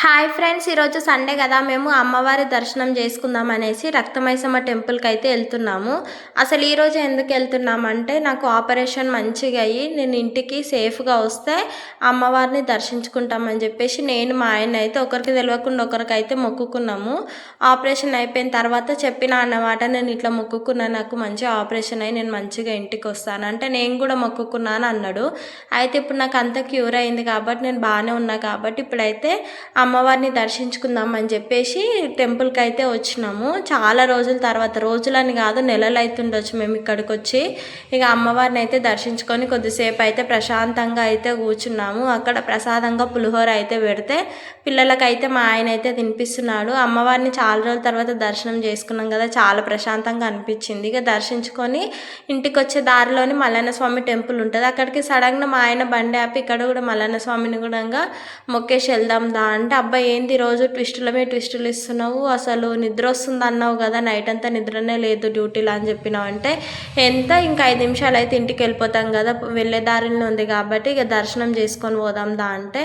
Hi friends, ఈరోజు Sunday కదా. మేము అమ్మవారి దర్శనం చేసుకుందాం అనేసి రక్తమైసమ్మ టెంపుల్కి అయితే వెళ్తున్నాము. అసలు ఈరోజు ఎందుకు వెళ్తున్నామంటే, నాకు ఆపరేషన్ మంచిగా అయ్యి నేను ఇంటికి సేఫ్గా వస్తే అమ్మవారిని దర్శించుకుంటామని చెప్పేసి నేను మా ఆయన అయితే ఒకరికి తెలియకుండా ఒకరికైతే మొక్కుకున్నాము. ఆపరేషన్ అయిపోయిన తర్వాత చెప్పిన అన్నమాట, నేను ఇట్లా మొక్కుకున్నాను, నాకు మంచిగా ఆపరేషన్ అయ్యి నేను మంచిగా ఇంటికి వస్తాను అంటే నేను కూడా మొక్కుకున్నాను అన్నాడు. అయితే ఇప్పుడు నాకు అంత క్యూర్ అయింది కాబట్టి నేను బాగానే ఉన్నా కాబట్టి ఇప్పుడైతే అమ్మవారిని దర్శించుకుందాం అని చెప్పేసి టెంపుల్కి అయితే వచ్చినాము. చాలా రోజుల తర్వాత, రోజులని కాదు నెలలు అవుతుండొచ్చు మేము ఇక్కడికి వచ్చి. ఇక అమ్మవారిని అయితే దర్శించుకొని కొద్దిసేపు అయితే ప్రశాంతంగా అయితే కూర్చున్నాము. అక్కడ ప్రసాదంగా పులిహోర అయితే పెడితే పిల్లలకైతే మా ఆయన అయితే తినిపిస్తున్నాడు. అమ్మవారిని చాలా రోజుల తర్వాత దర్శనం చేసుకున్నాం కదా, చాలా ప్రశాంతంగా అనిపించింది. ఇక దర్శించుకొని ఇంటికి వచ్చే దారిలోని మల్లన్న స్వామి టెంపుల్ ఉంటుంది. అక్కడికి సడన్గా మా ఆయన బండి ఆపి ఇక్కడ కూడా మల్లన్న స్వామిని కూడా మొక్కేసి వెళ్దాం దా అంటే, అబ్బాయి ఏంది రోజు ట్విస్టులు ఇస్తున్నావు, అసలు నిద్ర వస్తుంది అన్నావు కదా, నైట్ అంతా నిద్రనే లేదు డ్యూటీలో అని చెప్పినావు అంటే, ఇంకా 5 నిమిషాలు అయితే ఇంటికి వెళ్ళిపోతాం కదా, వెళ్ళే దారిలో ఉంది కాబట్టి ఇక దర్శనం చేసుకొని పోదాం దా అంటే,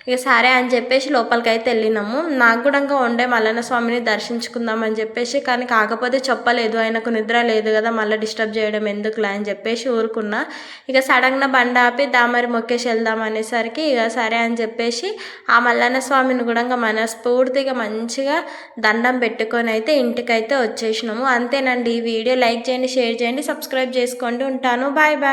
ఇక సరే అని చెప్పేసి లోపలికి అయితే వెళ్ళినాము. నాకు కూడా ఇంకా ఉండే మల్లన్న స్వామిని దర్శించుకుందాం అని చెప్పేసి, కానీ కాకపోతే చెప్పలేదు, ఆయనకు నిద్ర లేదు కదా, మళ్ళీ డిస్టర్బ్ చేయడం ఎందుకులే అని చెప్పేసి ఊరుకున్నా. ఇక సడన్గా బండి ఆపి దామరి మొక్కేసి వెళ్దాం అనేసరికి ఇక సరే అని చెప్పేసి ఆ మల్లన్న స్వామిని కూడా మనస్ఫూర్తిగా మంచిగా దండం పెట్టుకొని అయితే ఇంటికైతే వచ్చేసినాము. అంతేనండి. ఈ వీడియో లైక్ చేయండి, షేర్ చేయండి, సబ్స్క్రైబ్ చేసుకోండి. ఉంటాను. Bye bye.